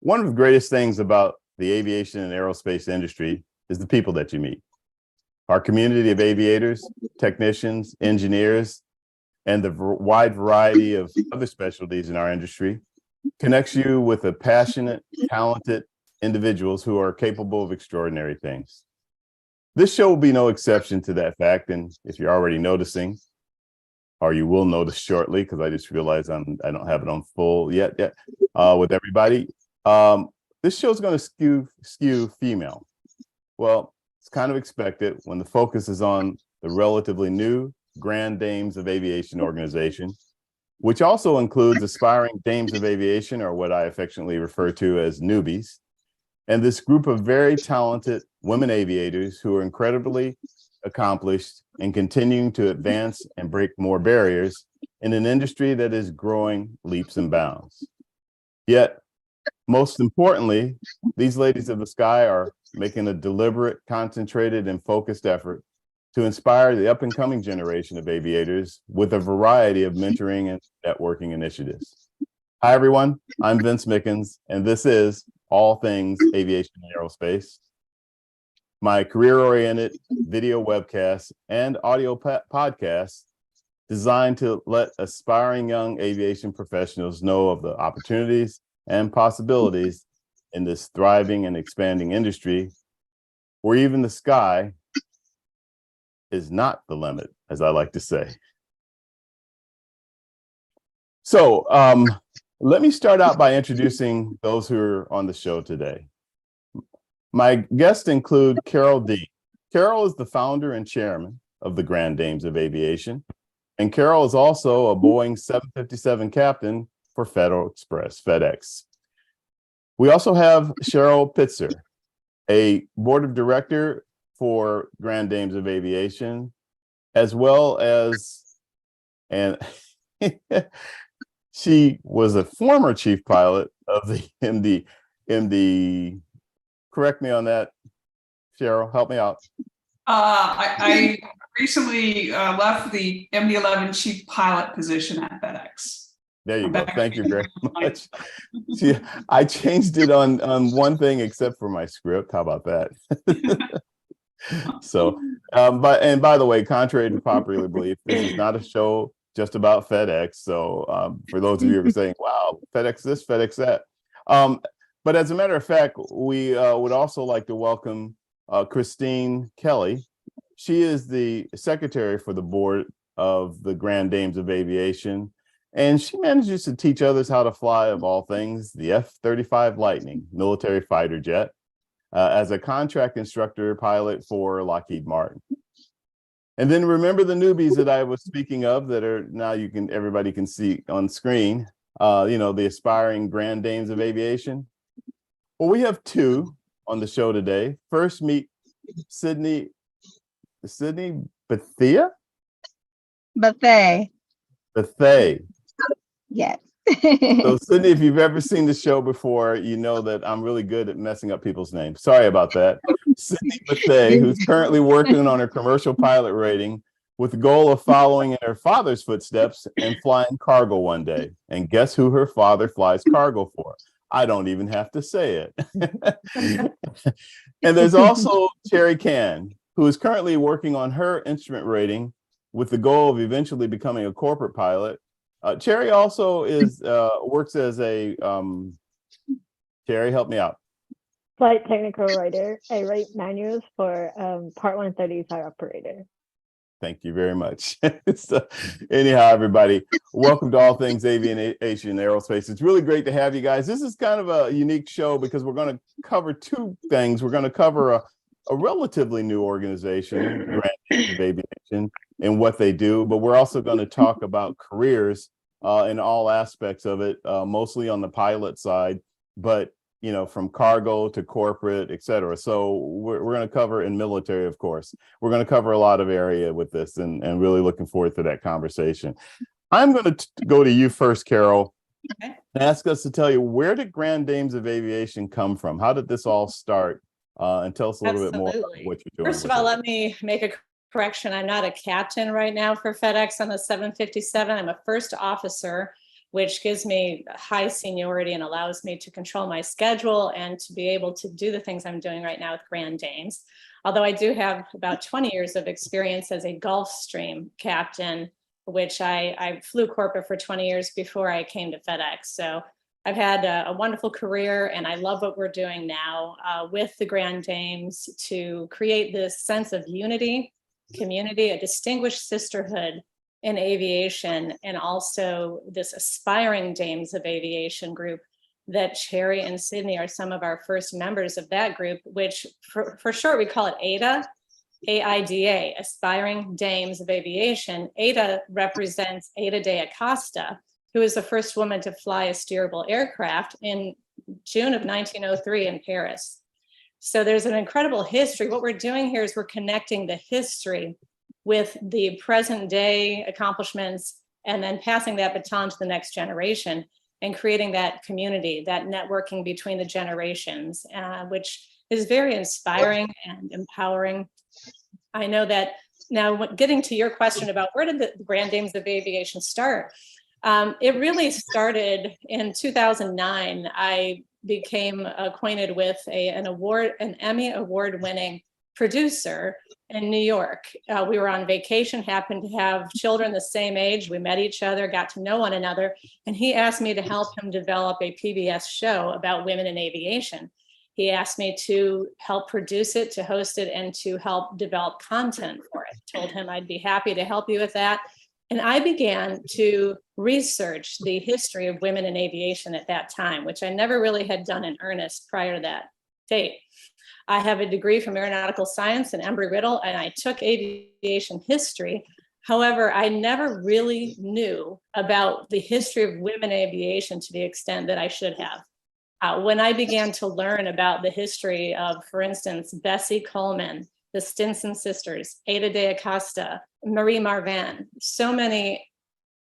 One of the greatest things about the aviation and aerospace industry is the people that you meet. Our community of aviators, technicians, engineers, and the wide variety of other specialties in our industry connects you with a passionate, talented individuals who are capable of extraordinary things. This show will be no exception to that fact, and if you're already noticing, or you will notice shortly, because I just realized I don't have it on full yet with everybody. This show is going to skew female. Well, it's kind of expected when the focus is on the relatively new Grand Dames of Aviation organization, which also includes aspiring dames of aviation, or what I affectionately refer to as newbies, and this group of very talented women aviators who are incredibly accomplished and continuing to advance and break more barriers in an industry that is growing leaps and bounds. Yet, most importantly, these ladies of the sky are making a deliberate, concentrated, and focused effort to inspire the up-and-coming generation of aviators with a variety of mentoring and networking initiatives. Hi, everyone. I'm Vince Mickens, and this is All Things Aviation and Aerospace, my career-oriented video webcast and audio podcast designed to let aspiring young aviation professionals know of the opportunities and possibilities in this thriving and expanding industry, where even the sky is not the limit, as I like to say. So let me start out by introducing those who are on the show today. My guests include Cheryl Dean. Cheryl is the founder and chairman of the Grand Dames of Aviation, and Cheryl is also a Boeing 757 captain for Federal Express, FedEx. We also have Cheryl Pitzer, a board of director for Grand Dames of Aviation, as well as, and she was a former chief pilot of the MD. Correct me on that, Cheryl, help me out. I recently left the MD-11 chief pilot position at FedEx. There you go. Thank you very much. See, I changed it on one thing except for my script. How about that? So, and by the way, contrary to popular belief, this is not a show just about FedEx. So for those of you who are saying, wow, FedEx this, FedEx that. But as a matter of fact, we would also like to welcome Christine Kelley. She is the secretary for the board of the Grand Dames of Aviation, and she manages to teach others how to fly, of all things, the F-35 Lightning military fighter jet as a contract instructor pilot for Lockheed Martin. And then remember the newbies that I was speaking of that are now everybody can see on screen, the aspiring Grand Dames of Aviation. Well, we have two on the show today. First, meet Sydney Bethea? Bethea. Yes. So Sydney, if you've ever seen the show before, you know that I'm really good at messing up people's names. Sorry about that. Sydney Bethea, who's currently working on her commercial pilot rating with the goal of following in her father's footsteps and flying cargo one day. And guess who her father flies cargo for? I don't even have to say it. And there's also Cherry Can, who is currently working on her instrument rating with the goal of eventually becoming a corporate pilot. Cherry also works as a, Cherry, help me out. Flight technical writer. I write manuals for Part 135 operator. Thank you very much. So, anyhow, everybody, welcome to All Things Aviation and Aerospace. It's really great to have you guys. This is kind of a unique show because we're going to cover two things. We're going to cover a relatively new organization, Grand Dames of Aviation, and what they do, but we're also going to talk about careers in all aspects of it, mostly on the pilot side, but from cargo to corporate, et cetera. So we're going to cover in military, of course. We're going to cover a lot of area with this and really looking forward to that conversation. I'm going to go to you first, Carol, and ask us to tell you, where did Grand Dames of Aviation come from? How did this all start? And tell us a little bit more about what you're doing. First of all, let me make a correction. I'm not a captain right now for FedEx on the 757. I'm a first officer. which gives me high seniority and allows me to control my schedule and to be able to do the things I'm doing right now with Grand Dames. Although I do have about 20 years of experience as a Gulfstream captain, which I flew corporate for 20 years before I came to FedEx. So I've had a wonderful career, and I love what we're doing now with the Grand Dames to create this sense of unity, community, a distinguished sisterhood in aviation, and also this aspiring Dames of Aviation group that Cherry and Sydney are some of our first members of that group, which for short, we call it AIDA, AIDA, Aspiring Dames of Aviation. AIDA represents Ada de Acosta, who was the first woman to fly a steerable aircraft in June of 1903 in Paris. So there's an incredible history. What we're doing here is we're connecting the history with the present day accomplishments and then passing that baton to the next generation and creating that community, that networking between the generations, which is very inspiring and empowering. I know that now, getting to your question about where did the Grand Dames of Aviation start? It really started in 2009. I became acquainted with an Emmy award-winning producer in New York. We were on vacation, happened to have children the same age. We met each other, got to know one another, and he asked me to help him develop a PBS show about women in aviation. He asked me to help produce it, to host it, and to help develop content for it. I told him I'd be happy to help you with that. And I began to research the history of women in aviation at that time, which I never really had done in earnest prior to that date. I have a degree from aeronautical science and Embry-Riddle, and I took aviation history. However, I never really knew about the history of women in aviation to the extent that I should have. When I began to learn about the history of, for instance, Bessie Coleman, the Stinson sisters, Ada de Acosta, Marie Marvin, so many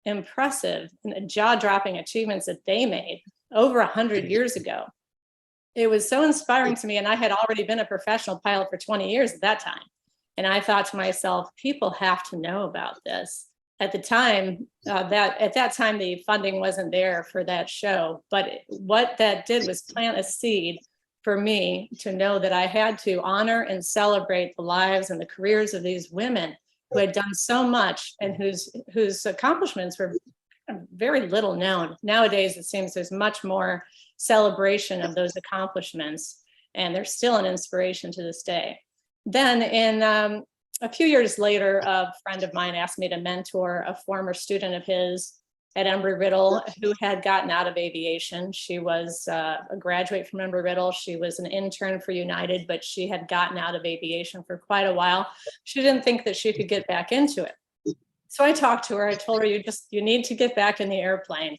impressive and jaw-dropping achievements that they made over 100 years ago. It was so inspiring to me, and I had already been a professional pilot for 20 years at that time. And I thought to myself, people have to know about this. At the time, the funding wasn't there for that show, but what that did was plant a seed for me to know that I had to honor and celebrate the lives and the careers of these women who had done so much and whose accomplishments were very little known. Nowadays, it seems there's much more celebration of those accomplishments, and they're still an inspiration to this day. Then a few years later, a friend of mine asked me to mentor a former student of his at Embry-Riddle who had gotten out of aviation. She was a graduate from Embry-Riddle. She was an intern for United, but she had gotten out of aviation for quite a while. She didn't think that she could get back into it. So I talked to her. I told her, you need to get back in the airplane.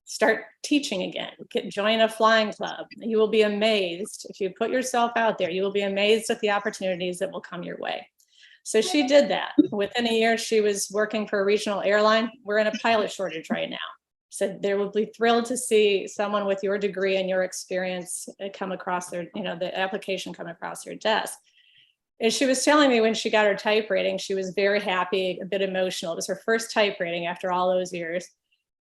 Start teaching again. Join a flying club. You will be amazed. If you put yourself out there, you will be amazed at the opportunities that will come your way. So she did that. Within a year, she was working for a regional airline. We're in a pilot shortage right now. So they will be thrilled to see someone with your degree and your experience come across the application come across your desk. And she was telling me when she got her type rating, she was very happy, a bit emotional. It was her first type rating after all those years.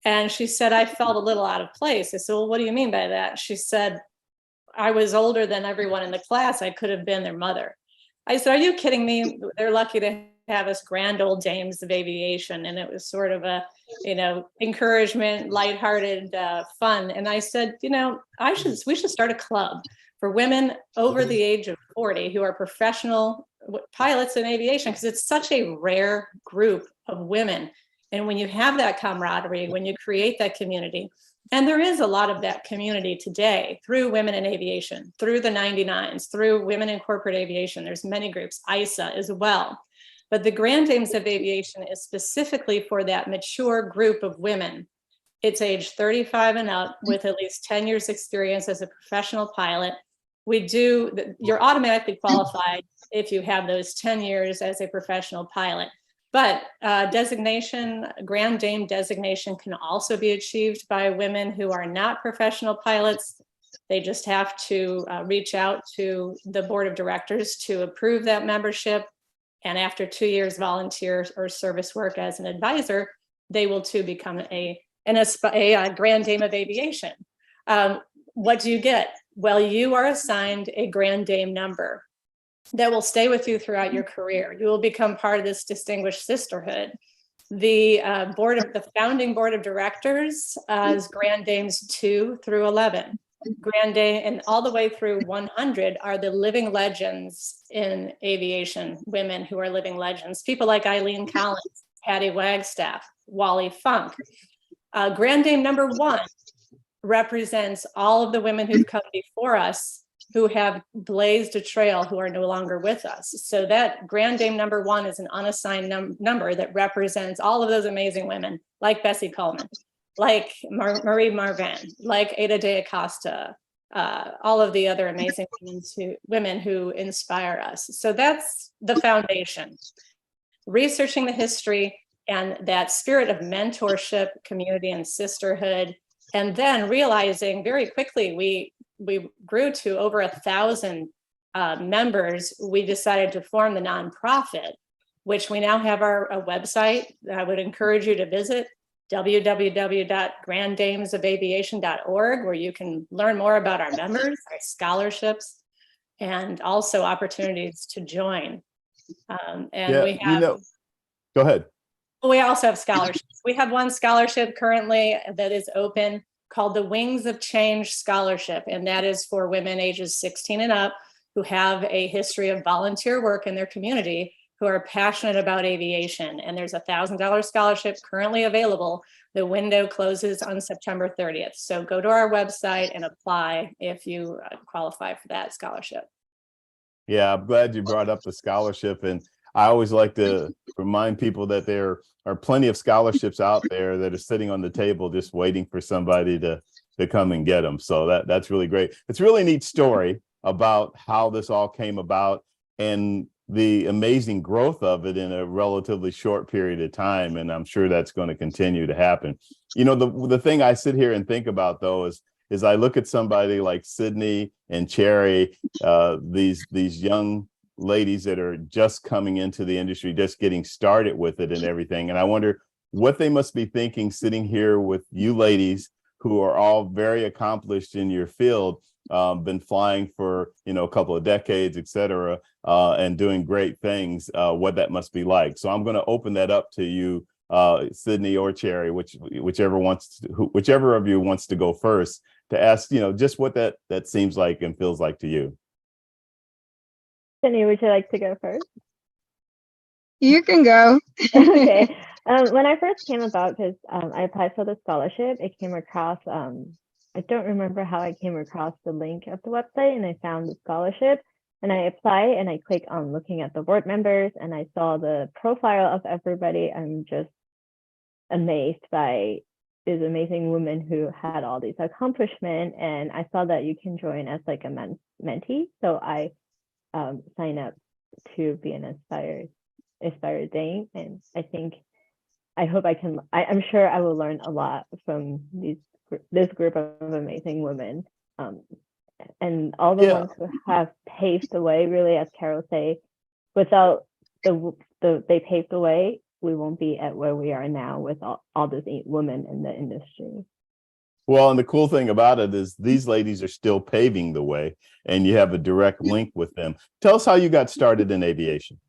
And she said, I felt a little out of place. I said, well, what do you mean by that? She said, I was older than everyone in the class. I could have been their mother. I said, are you kidding me? They're lucky to have us grand old dames of aviation. And it was sort of a, encouragement, lighthearted fun. And I said, we should start a club for women over the age of 40 who are professional pilots in aviation, because it's such a rare group of women. And when you have that camaraderie, when you create that community, and there is a lot of that community today through Women in Aviation, through the 99s, through Women in Corporate Aviation. There's many groups, ISA as well. But the Grand Dames of Aviation is specifically for that mature group of women. It's age 35 and up with at least 10 years experience as a professional pilot. You're automatically qualified if you have those 10 years as a professional pilot. But Grand Dame designation can also be achieved by women who are not professional pilots. They just have to reach out to the board of directors to approve that membership. And after 2 years volunteer or service work as an advisor, they will too become an a Grand Dame of Aviation. What do you get? Well, you are assigned a Grand Dame number that will stay with you throughout your career. You will become part of this distinguished sisterhood. The founding board of directors is Grand Dames 2 through 11. Grand Dame and all the way through 100 are the living legends in aviation, women who are living legends. People like Eileen Collins, Patty Wagstaff, Wally Funk. Grand Dame number 1 represents all of the women who've come before us who have blazed a trail who are no longer with us. So that Grand Dame number 1 is an unassigned number that represents all of those amazing women like Bessie Coleman, like Marie Marvin, like Ada de Acosta, all of the other amazing women who inspire us. So that's the foundation. Researching the history and that spirit of mentorship, community, and sisterhood, and then realizing very quickly we grew to over 1,000 members. We decided to form the nonprofit, which we now have a website that I would encourage you to visit, www.granddamesofaviation.org, where you can learn more about our members, our scholarships, and also opportunities to join. We have, go ahead. We also have scholarships. We have one scholarship currently that is open called the Wings of Change Scholarship, and that is for women ages 16 and up who have a history of volunteer work in their community, who are passionate about aviation. And there's a $1,000 scholarship currently available. The window closes on September 30th. So go to our website and apply if you qualify for that scholarship. Yeah, I'm glad you brought up the scholarship. And I always like to remind people that there are plenty of scholarships out there that are sitting on the table just waiting for somebody to come and get them. So that's really great. It's a really neat story about how this all came about and the amazing growth of it in a relatively short period of time. And I'm sure that's going to continue to happen. You know, the thing I sit here and think about, though, is I look at somebody like Sydney and Cherry, these young ladies that are just coming into the industry, just getting started with it and everything. And I wonder what they must be thinking sitting here with you ladies who are all very accomplished in your field, been flying for, a couple of decades, et cetera, and doing great things, what that must be like. So I'm going to open that up to you, Sydney or Cherry, whichever of you wants to go first, to ask, just what that seems like and feels like to you. Sydney, would you like to go first? You can go. Okay. When I first came about, because I applied for the scholarship, it came across, I don't remember how I came across the link of the website, and I found the scholarship, and I apply and I click on looking at the board members, and I saw the profile of everybody. I'm just amazed by these amazing women who had all these accomplishments, and I saw that you can join as like a mentee. So I sign up to be an Aspire Dame, and I'm sure I will learn a lot from this group of amazing women, and all the ones who have paved the way. Really, as Carol say, without they paved the way, we won't be at where we are now with all these women in the industry. Well, and the cool thing about it is these ladies are still paving the way, and you have a direct link with them. Tell us how you got started in aviation.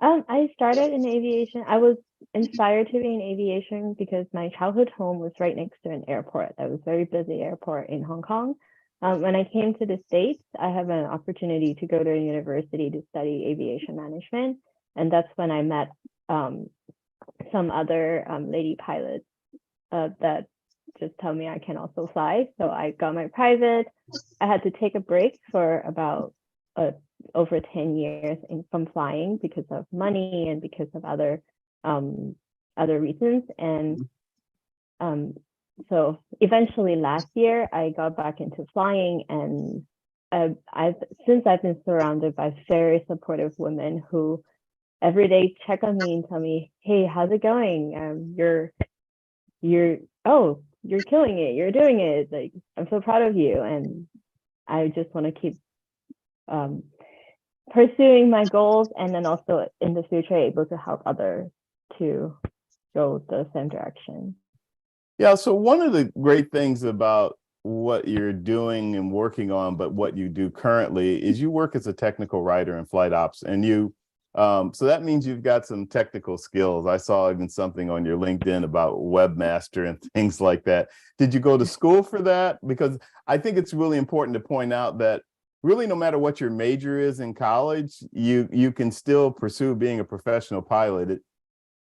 I started in aviation. I was inspired to be in aviation because my childhood home was right next to an airport. That was a very busy airport in Hong Kong. When I came to the States, I have an opportunity to go to a university to study aviation management. And that's when I met some other lady pilots that just tell me I can also fly. So I got my private. I had to take a break for about over 10 years from flying because of money and because of other reasons. And so eventually last year I got back into flying, and since I've been surrounded by very supportive women who every day check on me and tell me, hey, how's it going? You're killing it. You're doing it. Like, I'm so proud of you. And I just want to keep pursuing my goals, and then also in the future able to help others to go the same direction. Yeah, so one of the great things about what you're doing and working on, but what you do currently is you work as a technical writer in flight ops, and so that means you've got some technical skills. I saw even something on your LinkedIn about webmaster and things like that. Did you go to school for that? Because I think it's really important to point out that really no matter what your major is in college, you can still pursue being a professional pilot.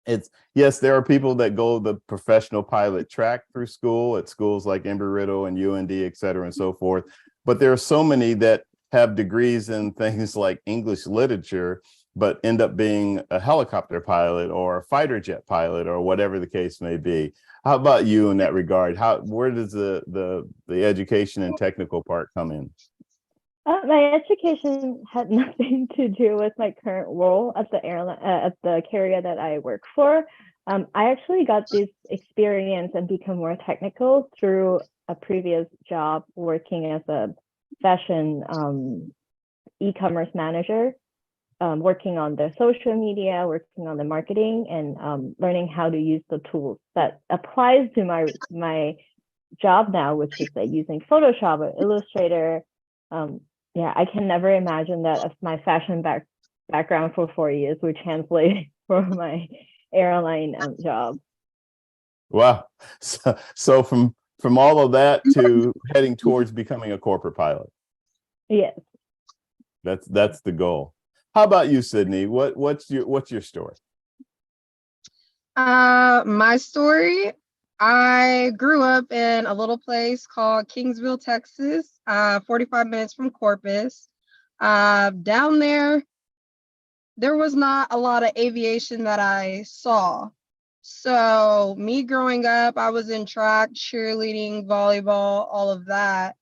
It's yes, there are people that go the professional pilot track through school at schools like Embry-Riddle and UND, et cetera, and so forth. But there are so many that have degrees in things like English literature, but end up being a helicopter pilot or a fighter jet pilot or whatever the case may be. How about you in that regard? Where does the education and technical part come in? My education had nothing to do with my current role at the airline, at the carrier that I work for. I actually got this experience and become more technical through a previous job working as a fashion e-commerce manager, working on the social media, working on the marketing, and learning how to use the tools that applies to my job now, which is like using Photoshop or Illustrator. Yeah, I can never imagine that if my fashion background for 4 years would translate for my airline job. Wow. So from all of that to heading towards becoming a corporate pilot. Yes. That's the goal. How about you, Sydney? What's your story? My story, I grew up in a little place called Kingsville, Texas, 45 minutes from Corpus. Down there was not a lot of aviation that I saw. So me growing up, I was in track, cheerleading, volleyball, all of that.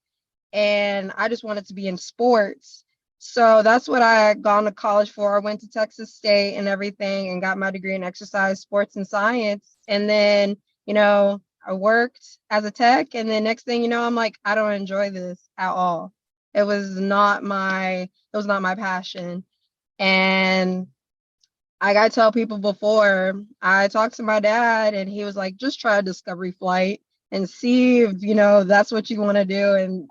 And I just wanted to be in sports. So that's what I had gone to college for. I went to Texas State and everything and got my degree in exercise, sports, and science. And then, I worked as a tech. And then next thing you know, I'm like, I don't enjoy this at all. It was not my passion. And like I tell people before, I talked to my dad and he was like, just try a discovery flight and see if, that's what you want to do. And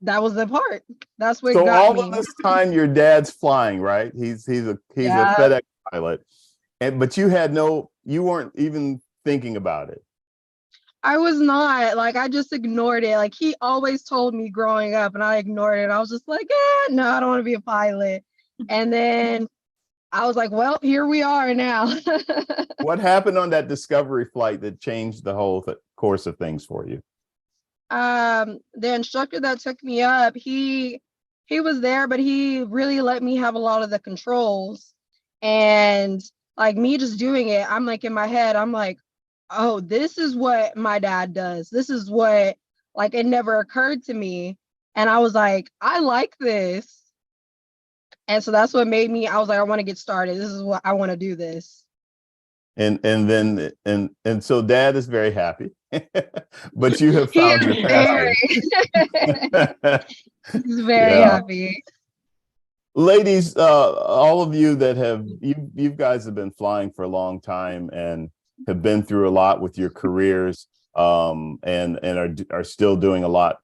that was the part. That's what So got all me. of this time, your dad's flying, right? He's a Yeah. FedEx pilot, but you weren't even thinking about it. I was not, like, I just ignored it. Like, he always told me growing up and I ignored it. I was just like, no, I don't want to be a pilot. And then I was like, well, here we are now. What happened on that discovery flight that changed the whole course of things for you? The instructor that took me up, he was there, but he really let me have a lot of the controls. And like me just doing it, I'm like in my head, I'm like, oh, this is what my dad does. This is what, like, it never occurred to me. And I was like, I like this. And so that's what made me, I was like, I want to get started. This is what I want to do this. And so dad is very happy, but you have found your passion. He's very happy. Ladies, all of you that you guys have been flying for a long time and have been through a lot with your careers, and are still doing a lot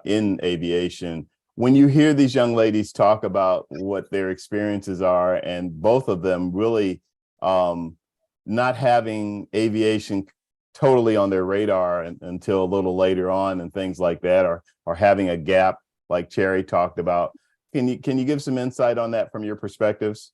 in aviation. When you hear these young ladies talk about what their experiences are, and both of them really not having aviation totally on their radar until a little later on and things like that, or having a gap like Cherry talked about. Can you give some insight on that from your perspectives?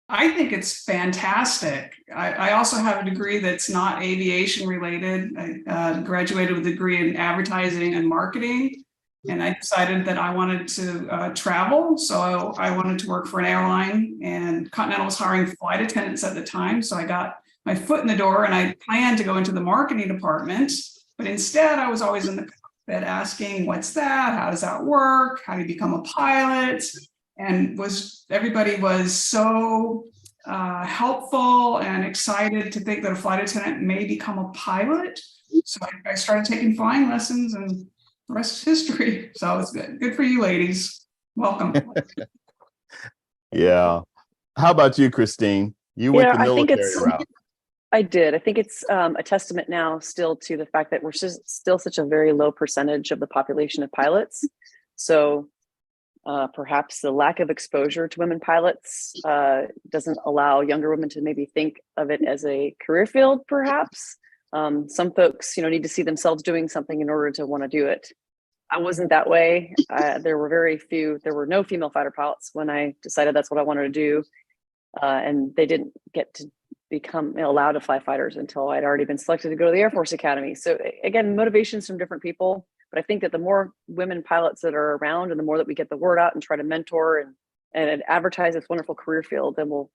I think it's fantastic. I also have a degree that's not aviation related. I graduated with a degree in advertising and marketing, and I decided that I wanted to travel. So I wanted to work for an airline, and Continental was hiring flight attendants at the time. So I got my foot in the door and I planned to go into the marketing department, but instead I was always in the cockpit asking, what's that? How does that work? How do you become a pilot? And everybody was so helpful and excited to think that a flight attendant may become a pilot. So I started taking flying lessons, and the rest is history. So it's good for you ladies. Welcome. Yeah. How about you, Christine? You went the military route. I did. I think it's a testament now still to the fact that we're still such a very low percentage of the population of pilots. So perhaps the lack of exposure to women pilots doesn't allow younger women to maybe think of it as a career field, perhaps. Some folks, need to see themselves doing something in order to want to do it. I wasn't that way. There were no female fighter pilots when I decided that's what I wanted to do. And they didn't get to become allowed to fly fighters until I'd already been selected to go to the Air Force Academy. So again, motivations from different people, but I think that the more women pilots that are around and the more that we get the word out and try to mentor and advertise this wonderful career field, then we'll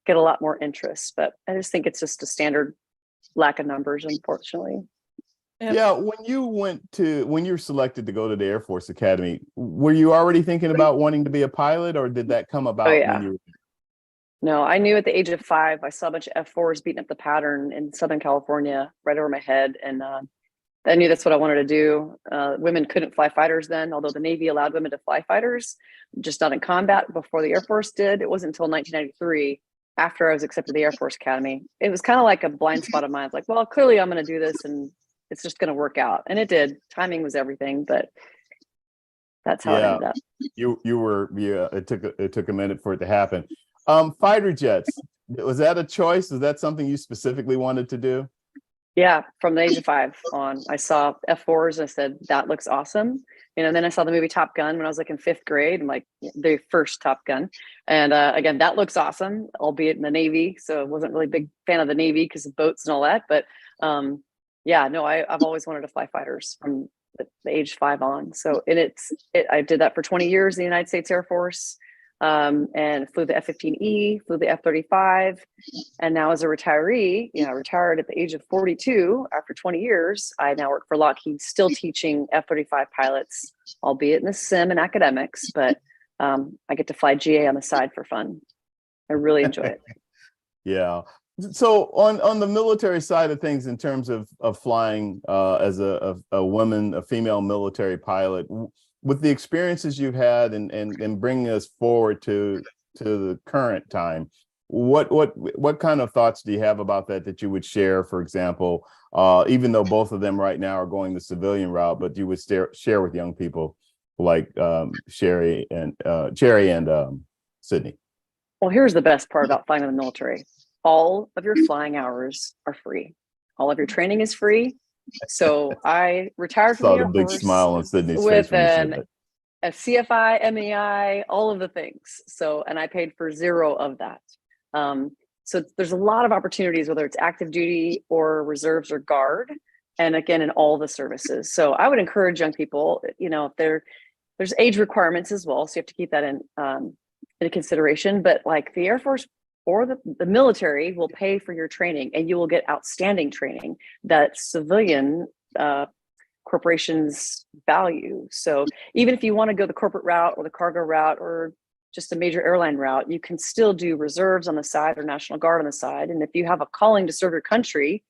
get a lot more interest. But I just think it's just a standard lack of numbers, unfortunately. Yeah, when you were selected to go to the Air Force Academy, were you already thinking about wanting to be a pilot, or did that come about when you were? No, I knew at the age of 5, I saw a bunch of F4s beating up the pattern in Southern California right over my head. And I knew that's what I wanted to do. Women couldn't fly fighters then, although the Navy allowed women to fly fighters, just not in combat before the Air Force did. It wasn't until 1993, after I was accepted to the Air Force Academy. It was kind of like a blind spot of mine. It's like, well, clearly I'm going to do this and it's just going to work out. And it did. Timing was everything, but that's how it ended up. It took a minute for it to happen. Fighter jets, was that a choice? Was that something you specifically wanted to do? Yeah, from the age of 5 on, I saw F4s and I said, that looks awesome. And then I saw the movie Top Gun when I was like in 5th grade, and like the first Top Gun. And again, that looks awesome, albeit in the Navy. So I wasn't really a big fan of the Navy because of boats and all that. But yeah, no, I've always wanted to fly fighters from the age 5 on. So I did that for 20 years in the United States Air Force. And flew the F-15E, flew the F-35, and now as a retiree, I retired at the age of 42. After 20 years, I now work for Lockheed, still teaching F-35 pilots, albeit in the sim and academics, but I get to fly GA on the side for fun. I really enjoy it. Yeah. So on the military side of things, in terms of flying as a female military pilot, with the experiences you've had and bringing us forward to the current time, what kind of thoughts do you have about that you would share? For example, even though both of them right now are going the civilian route, but you would share with young people like Cherry and Sydney. Well, here's the best part about flying in the military. All of your flying hours are free. All of your training is free. So I retired from the Air Force. Saw the big smile on Sydney's with face a CFI, MEI, all of the things. So, and I paid for 0 of that. So there's a lot of opportunities, whether it's active duty or reserves or guard, and again, in all the services. So I would encourage young people, there's age requirements as well. So you have to keep that in consideration, but like the Air Force or the military will pay for your training, and you will get outstanding training that civilian corporations value. So even if you want to go the corporate route or the cargo route or just a major airline route, you can still do reserves on the side or National Guard on the side. And if you have a calling to serve your country,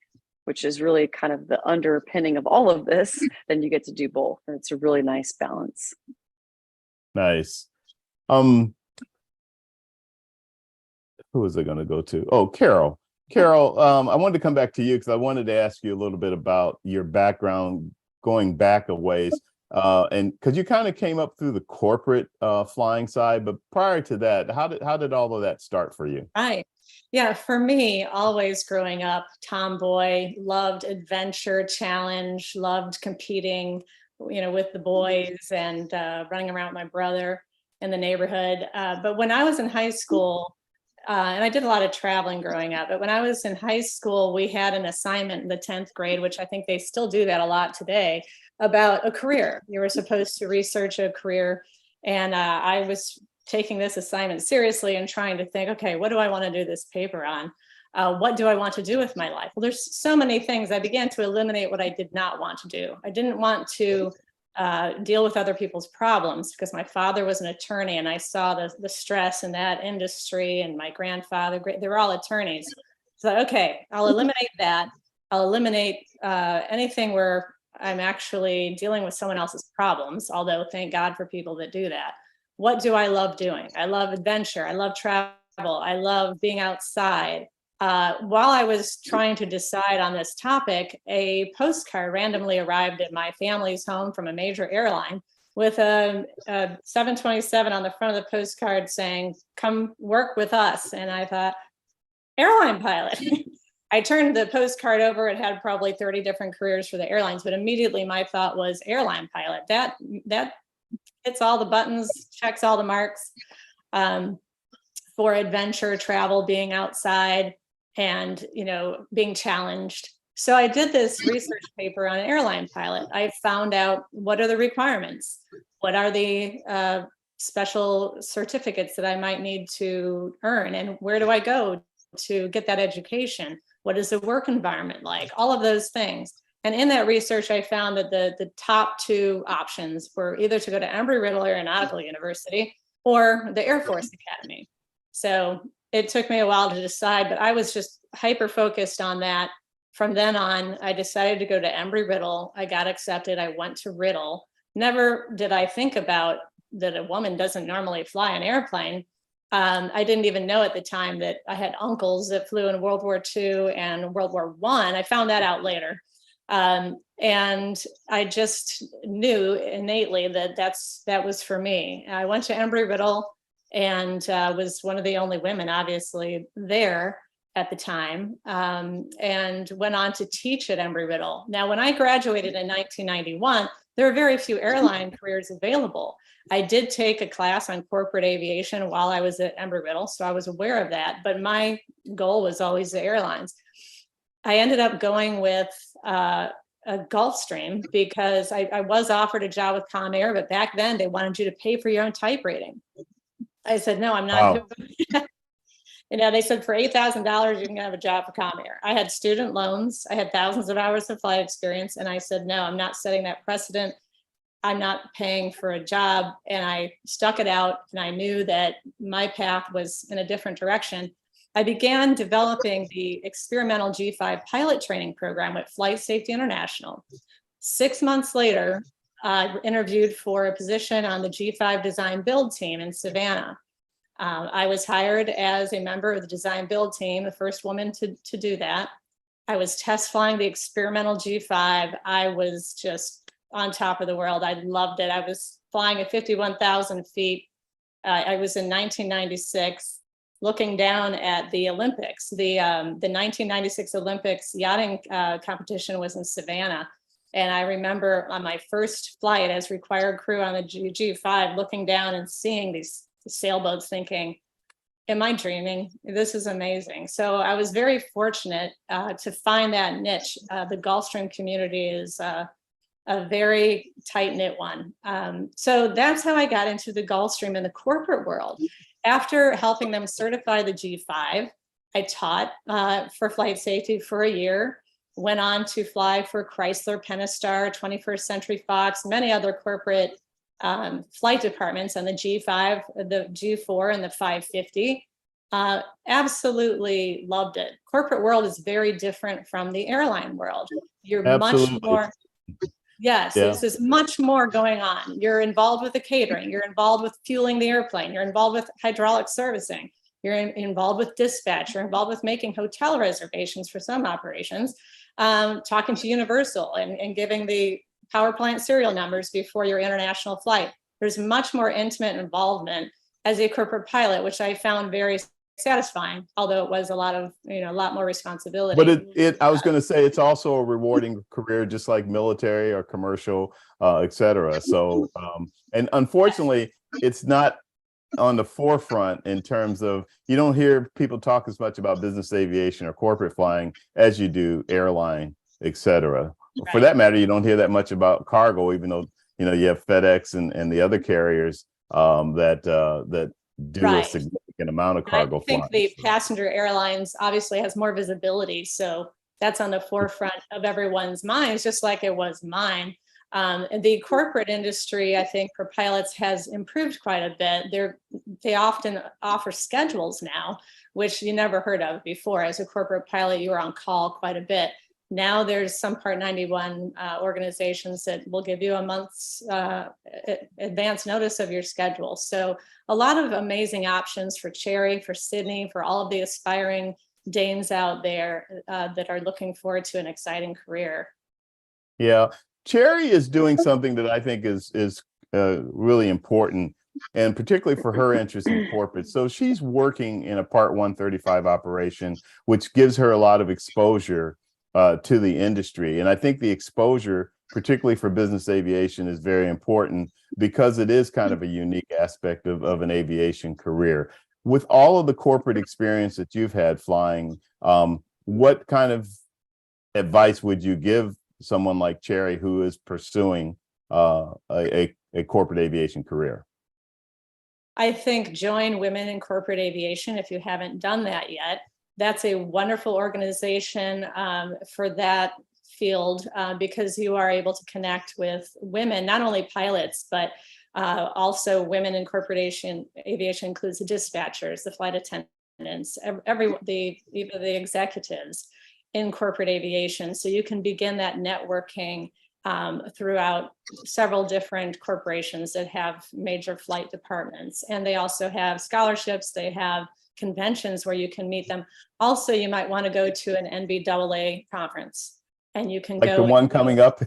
which is really kind of the underpinning of all of this, then you get to do both. And it's a really nice balance. Nice. Who was I going to go to? Oh, Carol. Carol, I wanted to come back to you because I wanted to ask you a little bit about your background going back a ways. And because you kind of came up through the corporate flying side, but prior to that, how did all of that start for you? Right. Yeah, for me, always growing up, tomboy, loved adventure, challenge, loved competing, with the boys and running around with my brother in the neighborhood. But when I was in high school, and I did a lot of traveling growing up, but when I was in high school, we had an assignment in the 10th grade, which I think they still do that a lot today, about a career. You were supposed to research a career. And I was taking this assignment seriously and trying to think, okay, what do I want to do this paper on? What do I want to do with my life? Well, there's so many things. I began to eliminate what I did not want to do. I didn't want to deal with other people's problems because my father was an attorney and I saw the stress in that industry, and my grandfather, they were all attorneys. So, okay, I'll eliminate that. I'll eliminate anything where I'm actually dealing with someone else's problems, although thank God for people that do that. What do I love doing? I love adventure. I love travel. I love being outside. While I was trying to decide on this topic, a postcard randomly arrived at my family's home from a major airline with a 727 on the front of the postcard saying, "Come work with us." And I thought, airline pilot. I turned the postcard over. It had probably 30 different careers for the airlines, but immediately my thought was airline pilot. That hits all the buttons, checks all the marks for adventure, travel, being outside, and being challenged. So I did this research paper on an airline pilot. I found out what are the requirements, what are the special certificates that I might need to earn, and where do I go to get that education? What is the work environment like? All of those things. And in that research, I found that the top two options were either to go to Embry-Riddle Aeronautical University or the Air Force Academy. So it took me a while to decide, but I was just hyper focused on that. From then on, I decided to go to Embry-Riddle. I got accepted. I went to Riddle. Never did I think about that a woman doesn't normally fly an airplane. I didn't even know at the time that I had uncles that flew in World War II and World War I. I found that out later. And I just knew innately that that was for me. I went to Embry-Riddle and was one of the only women, obviously, there at the time, and went on to teach at Embry-Riddle. Now, when I graduated in 1991, there were very few airline careers available. I did take a class on corporate aviation while I was at Embry-Riddle, so I was aware of that, but my goal was always the airlines. I ended up going with a Gulfstream because I was offered a job with Comair, but back then they wanted you to pay for your own type rating. I said, no, I'm not. Wow. Doing that. They said for $8,000, you can have a job for Comair. I had student loans. I had thousands of hours of flight experience. And I said, no, I'm not setting that precedent. I'm not paying for a job. And I stuck it out. And I knew that my path was in a different direction. I began developing the experimental G5 pilot training program at Flight Safety International. 6 months later, I interviewed for a position on the G5 design build team in Savannah. I was hired as a member of the design build team, the first woman to do that. I was test flying the experimental G5. I was just on top of the world. I loved it. I was flying at 51,000 feet. I was in 1996, looking down at the Olympics. The 1996 Olympics yachting competition was in Savannah. And I remember on my first flight as required crew on the G5, looking down and seeing these sailboats thinking, am I dreaming? This is amazing. So I was very fortunate to find that niche. The Gulfstream community is a very tight-knit one. So that's how I got into the Gulfstream in the corporate world. After helping them certify the G5, I taught for flight safety for a year, went on to fly for Chrysler, Pentastar, 21st Century Fox, many other corporate flight departments on the G5, the G4, and the 550. Absolutely loved it. Corporate world is very different from the airline world. You're Absolutely. much more, yes, Yeah. there's much more going on. You're involved with the catering. You're involved with fueling the airplane. You're involved with hydraulic servicing. You're involved with dispatch. You're involved with making hotel reservations for some operations, talking to Universal and giving the power plant serial numbers before your international flight. There's much more intimate involvement as a corporate pilot, which I found very satisfying, although it was a lot more responsibility. But I was going to say, it's also a rewarding career, just like military or commercial, et cetera. So, and unfortunately, it's not on the forefront in terms of, you don't hear people talk as much about business aviation or corporate flying as you do airline, et cetera. Right. For that matter, you don't hear that much about cargo, even though, you have FedEx and the other carriers that do right. a significant amount of cargo flying. I think the passenger airlines obviously has more visibility. So that's on the forefront of everyone's minds, just like it was mine. The corporate industry, I think, for pilots has improved quite a bit. They often offer schedules now, which you never heard of before. As a corporate pilot, you were on call quite a bit. Now there's some Part 91 organizations that will give you a month's advance notice of your schedule. So a lot of amazing options for Cherry, for Sydney, for all of the aspiring dames out there that are looking forward to an exciting career. Yeah, Cherry is doing something that I think is really important, and particularly for her interest in corporate. So she's working in a Part 135 operation, which gives her a lot of exposure to the industry. And I think the exposure, particularly for business aviation, is very important because it is kind of a unique aspect of an aviation career. With all of the corporate experience that you've had flying, what kind of advice would you give someone like Cherry who is pursuing a corporate aviation career? I think join Women in Corporate Aviation if you haven't done that yet. That's a wonderful organization for that field because you are able to connect with women, not only pilots, but also women in corporate aviation includes the dispatchers, the flight attendants, even the executives in corporate aviation. So you can begin that networking throughout several different corporations that have major flight departments. And they also have scholarships, they have conventions where you can meet them. Also, you might want to go to an NBAA conference, and you can like go. The one coming up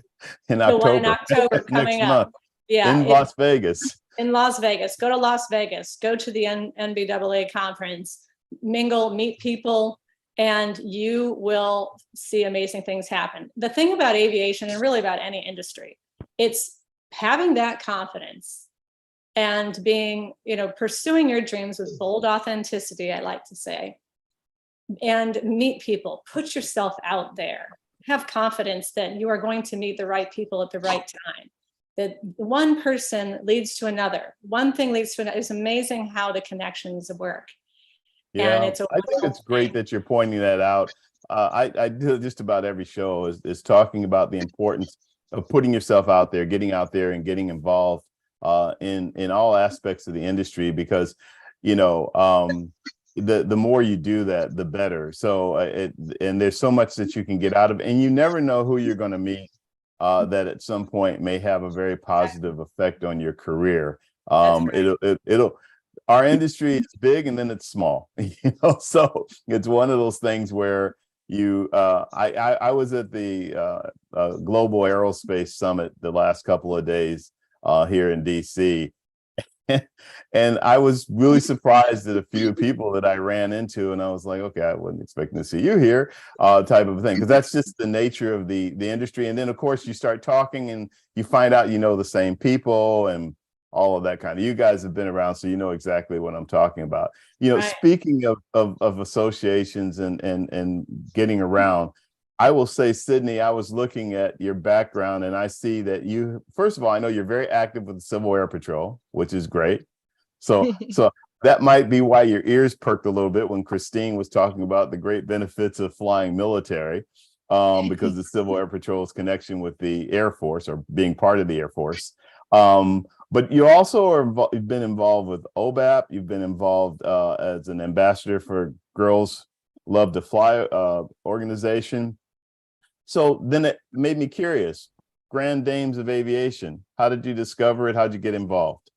in October. The one in October coming next up. month. Yeah. In Las Vegas. In Las Vegas. Go to Las Vegas. Go to the NBAA conference. Mingle, meet people, and you will see amazing things happen. The thing about aviation, and really about any industry, it's having that confidence and being, pursuing your dreams with bold authenticity, I like to say, and meet people, put yourself out there, have confidence that you are going to meet the right people at the right time, that one person leads to another, one thing leads to another. It's amazing how the connections work. Yeah, and it's I think it's great that you're pointing that out. I do just about every show is talking about the importance of putting yourself out there, getting out there and getting involved in all aspects of the industry, because the more you do that, the better. So and there's so much that you can get out of it, and you never know who you're going to meet that at some point may have a very positive effect on your career. It'll our industry is big and then it's small, so it's one of those things where I was at the Global Aerospace Summit the last couple of days here in DC, and I was really surprised at a few people that I ran into, and I was like, okay, I wasn't expecting to see you here, type of thing, because that's just the nature of the industry. And then of course you start talking and you find out the same people and all of that kind of. You guys have been around, so you know exactly what I'm talking about. Right. Speaking of associations and getting around, I will say, Sydney, I was looking at your background and I see that you, first of all, I know you're very active with the Civil Air Patrol, which is great. So that might be why your ears perked a little bit when Christine was talking about the great benefits of flying military, because the Civil Air Patrol's connection with the Air Force, or being part of the Air Force. But you also you've been involved with OBAP. You've been involved as an ambassador for Girls Love to Fly organization. So then it made me curious. Grand Dames of Aviation. How did you discover it? How'd you get involved?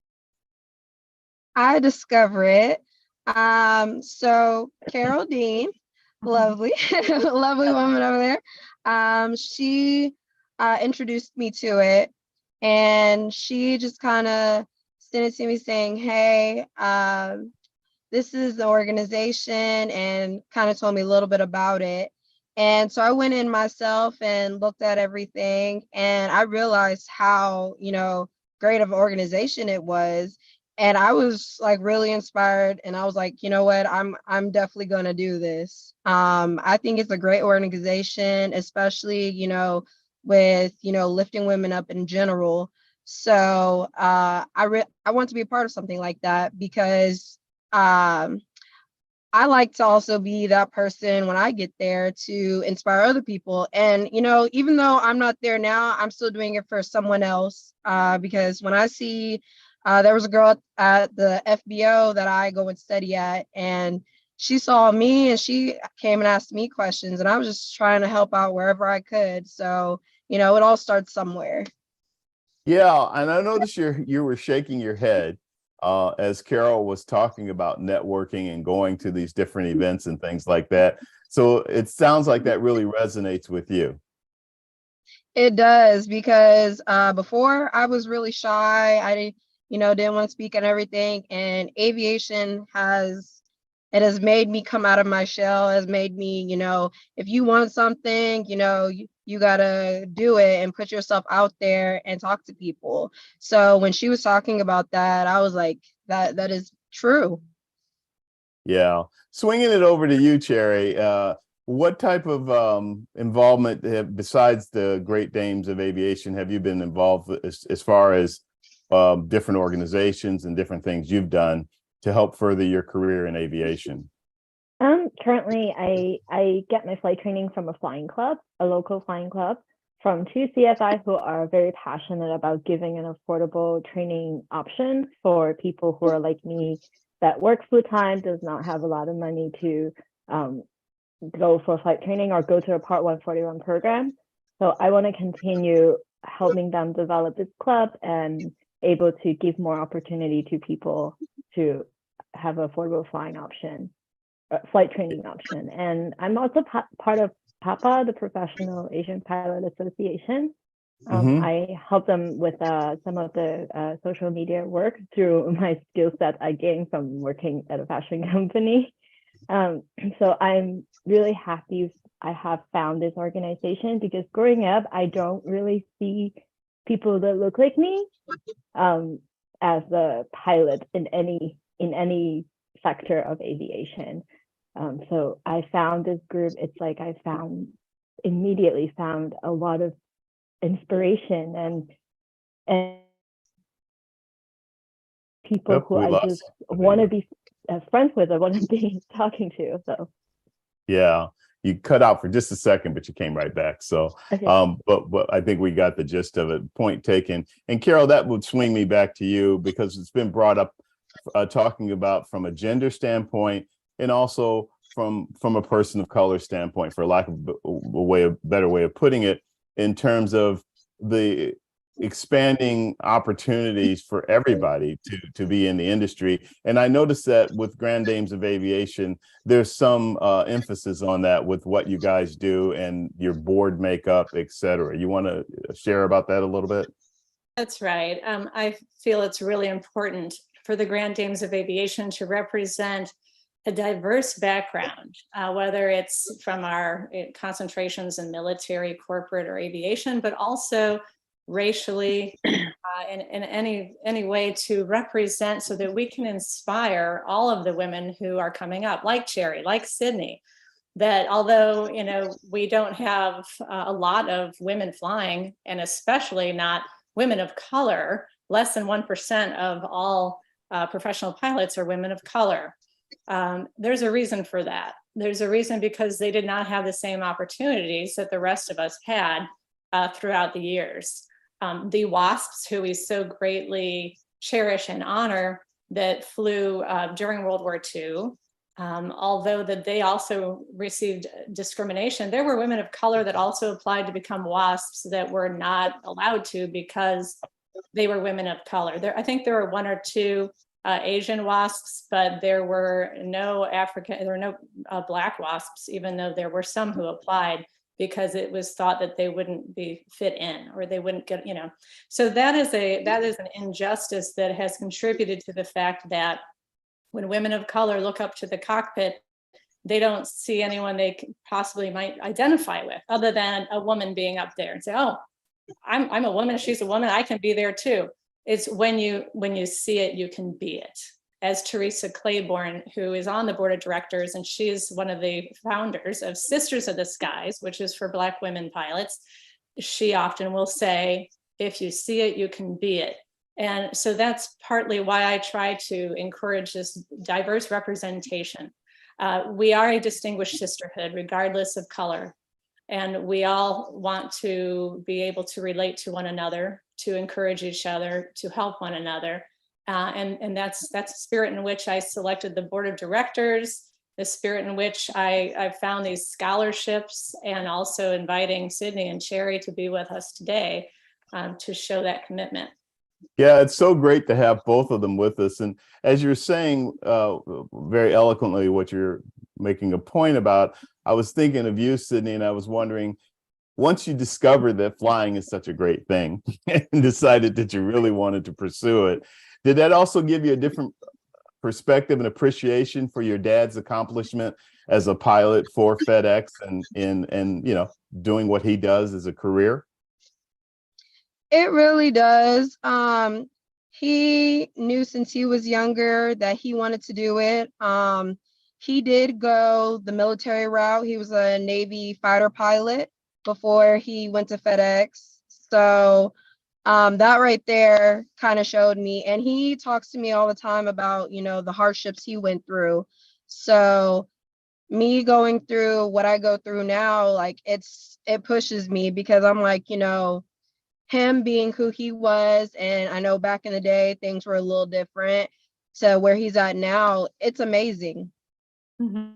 I discover it. So Carol Dean, lovely, lovely woman over there. She introduced me to it, and she just kind of sent it to me saying, hey, this is the organization, and kind of told me a little bit about it. And so I went in myself and looked at everything, and I realized how, great of an organization it was. And I was like really inspired, and I was like, you know what, I'm definitely going to do this. I think it's a great organization, especially, with, lifting women up in general. So I want to be a part of something like that, because I like to also be that person when I get there to inspire other people. And, even though I'm not there now, I'm still doing it for someone else, because when I see there was a girl at the FBO that I go and study at, and she saw me and she came and asked me questions, and I was just trying to help out wherever I could. So, it all starts somewhere. Yeah, and I noticed you were shaking your head. as Carol was talking about networking and going to these different events and things like that. So it sounds like that really resonates with you. It does, because before I was really shy. I didn't want to speak and everything. And aviation has made me come out of my shell, has made me, if you want something, you gotta do it and put yourself out there and talk to people. So when she was talking about that, I was like, that is true. Yeah. Swinging it over to you, Cherry. What type of involvement, besides the Great Dames of Aviation, have you been involved with as far as different organizations and different things you've done to help further your career in aviation? Currently, I get my flight training from a flying club, a local flying club, from two CFI who are very passionate about giving an affordable training option for people who are like me, that work full time, does not have a lot of money to go for flight training or go to a Part 141 program. So I want to continue helping them develop this club and able to give more opportunity to people to have affordable flying option, flight training option. And I'm also part of PAPA, the Professional Asian Pilot Association. I help them with some of the social media work through my skill set I gained from working at a fashion company. So I'm really happy I have found this organization, because growing up, I don't really see people that look like me as a pilot in any sector of aviation. So I found this group. It's like I immediately found a lot of inspiration and people who I just want to be friends with, I want to be talking to. So yeah, you cut out for just a second, but you came right back. So okay. But I think we got the gist of it. Point taken. And Carol, that would swing me back to you, because it's been brought up talking about from a gender standpoint, and also from a person of color standpoint, for lack of a better way of putting it, in terms of the expanding opportunities for everybody to be in the industry. And I noticed that with Grand Dames of Aviation, there's some emphasis on that with what you guys do and your board makeup, et cetera. You want to share about that a little bit? That's right. I feel it's really important for the Grand Dames of Aviation to represent a diverse background, whether it's from our concentrations in military, corporate, or aviation, but also racially, in any way to represent, so that we can inspire all of the women who are coming up, like Cherry, like Sydney, that although we don't have a lot of women flying, and especially not women of color, less than 1% of all professional pilots are women of color. There's a reason for that. There's a reason, because they did not have the same opportunities that the rest of us had throughout the years. The WASPs, who we so greatly cherish and honor, that flew during World War II, although that they also received discrimination, there were women of color that also applied to become WASPs that were not allowed to because they were women of color. I think there were one or two Asian WASPs, but there were no Black WASPs, even though there were some who applied, because it was thought that they wouldn't be fit in, or they wouldn't get, So that is an injustice that has contributed to the fact that when women of color look up to the cockpit, they don't see anyone they possibly might identify with, other than a woman being up there, and say, "Oh, I'm a woman. She's a woman. I can be there too." It's when you see it, you can be it. As Teresa Claiborne, who is on the board of directors, and she is one of the founders of Sisters of the Skies, which is for Black women pilots, she often will say, if you see it, you can be it. And so that's partly why I try to encourage this diverse representation. We are a distinguished sisterhood, regardless of color. And we all want to be able to relate to one another, to encourage each other, to help one another. And that's the spirit in which I selected the board of directors, the spirit in which I found these scholarships, and also inviting Sydney and Cherry to be with us today to show that commitment. Yeah, it's so great to have both of them with us. And as you're saying very eloquently what you're making a point about, I was thinking of you, Sydney, and I was wondering, once you discovered that flying is such a great thing and decided that you really wanted to pursue it, did that also give you a different perspective and appreciation for your dad's accomplishment as a pilot for FedEx and you know, doing what he does as a career? It really does. He knew since he was younger that he wanted to do it. He did go the military route. He was a Navy fighter pilot before he went to FedEx. So that right there kind of showed me. And he talks to me all the time about, you know, the hardships he went through. So me going through what I go through now, like it pushes me because I'm like, you know, him being who he was, and I know back in the day things were a little different to where he's at now. It's amazing.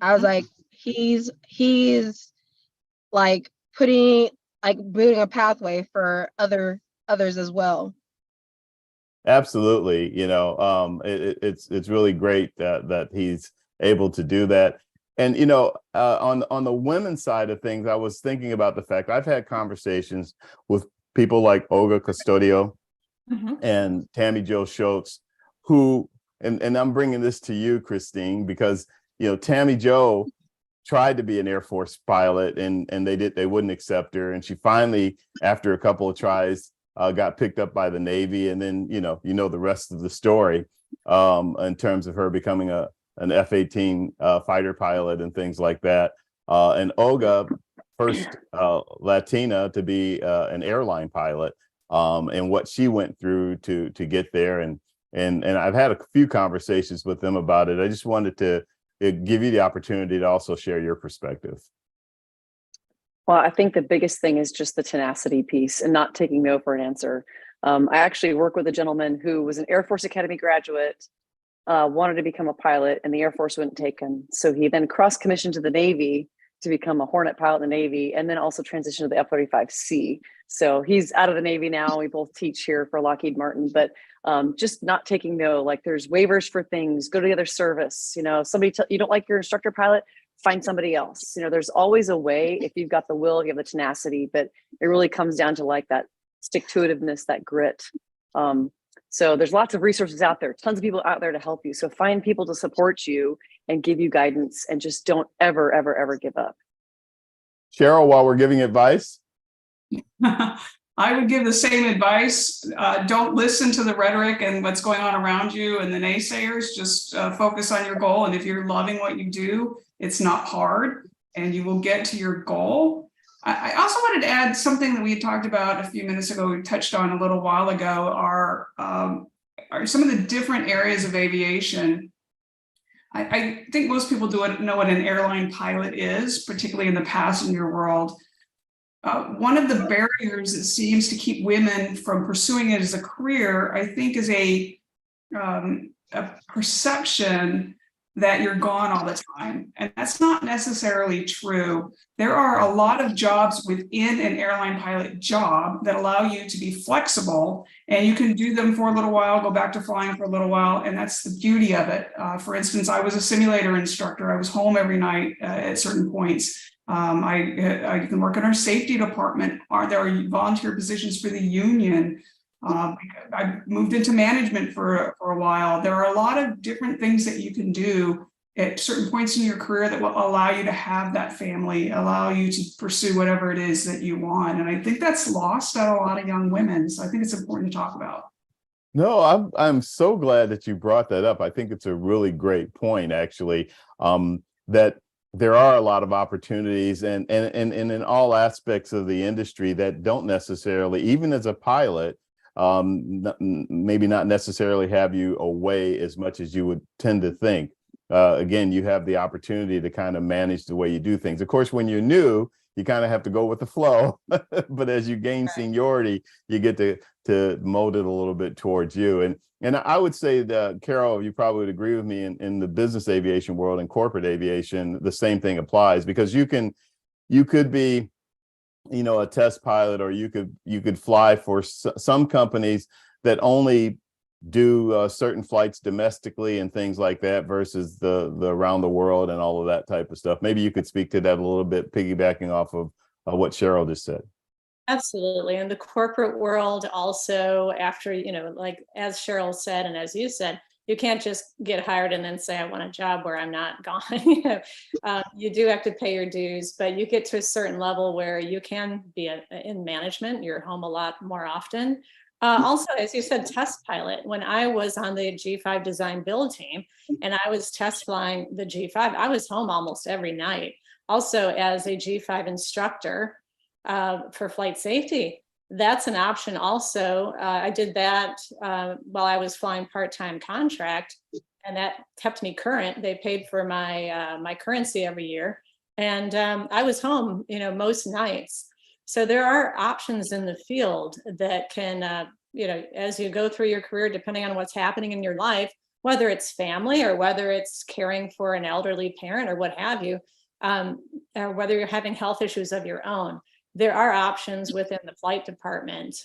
I was like, he's like building a pathway for others as well. Absolutely. You know, it's really great that he's able to do that. And, you know, on the women's side of things, I was thinking about the fact I've had conversations with people like Olga Custodio and Tammy Jo Schultz, who, and I'm bringing this to you, Christine, because, you know, Tammy Jo tried to be an Air Force pilot and they wouldn't accept her. And she finally, after a couple of tries, got picked up by the Navy. And then, you know the rest of the story in terms of her becoming an F-18 fighter pilot and things like that. And Olga, first Latina to be an airline pilot, and what she went through to get there. And I've had a few conversations with them about it. I just wanted to give you the opportunity to also share your perspective. Well, I think the biggest thing is just the tenacity piece and not taking no for an answer. I actually work with a gentleman who was an Air Force Academy graduate, wanted to become a pilot, and the Air Force wouldn't take him. So he then cross-commissioned to the Navy to become a Hornet pilot in the Navy, and then also transitioned to the F-35C. So he's out of the Navy now. We both teach here for Lockheed Martin, but just not taking no. Like, there's waivers for things. Go to the other service. You know, somebody you don't like your instructor pilot, find somebody else. You know, there's always a way if you've got the will, if you have the tenacity. But it really comes down to like that stick-to-itiveness, that grit. So there's lots of resources out there, tons of people out there to help you. So find people to support you and give you guidance, and just don't ever, ever, ever give up. Cheryl, while we're giving advice. I would give the same advice. Don't listen to the rhetoric and what's going on around you and the naysayers. Just focus on your goal. And if you're loving what you do, it's not hard and you will get to your goal. I also wanted to add something that we talked about a few minutes ago, we touched on a little while ago, are some of the different areas of aviation. I think most people know what an airline pilot is, particularly in the passenger world. One of the barriers that seems to keep women from pursuing it as a career, I think, is a perception that you're gone all the time. And that's not necessarily true. There are a lot of jobs within an airline pilot job that allow you to be flexible, and you can do them for a little while, go back to flying for a little while, and that's the beauty of it. For instance, I was a simulator instructor. I was home every night at certain points. I can work in our safety department. There are volunteer positions for the union. I moved into management for a while. There are a lot of different things that you can do at certain points in your career that will allow you to have that family, allow you to pursue whatever it is that you want. And I think that's lost on a lot of young women. So I think it's important to talk about. No, I'm so glad that you brought that up. I think it's a really great point, actually, that there are a lot of opportunities and in all aspects of the industry that don't necessarily, even as a pilot, maybe not necessarily have you away as much as you would tend to think. Again, you have the opportunity to kind of manage the way you do things. Of course, when you're new, you kind of have to go with the flow, but as you gain seniority, you get to mold it a little bit towards you. And I would say that, Carol, you probably would agree with me, in the business aviation world and corporate aviation, the same thing applies, because you could be a test pilot, or you could fly for some companies that only do certain flights domestically and things like that versus the around the world and all of that type of stuff. Maybe you could speak to that a little bit, piggybacking off of what Cheryl just said. Absolutely. And the corporate world also, after, like as Cheryl said, and as you said, you can't just get hired and then say, I want a job where I'm not gone. You do have to pay your dues, but you get to a certain level where you can be in management. You're home a lot more often. Also, as you said, test pilot. When I was on the G5 design build team and I was test flying the G5, I was home almost every night. Also, as a G5 instructor for flight safety, that's an option also. I did that while I was flying part-time contract, and that kept me current. They paid for my currency every year, and I was home, most nights. So there are options in the field that can, as you go through your career, depending on what's happening in your life, whether it's family or whether it's caring for an elderly parent or what have you, or whether you're having health issues of your own, there are options within the flight department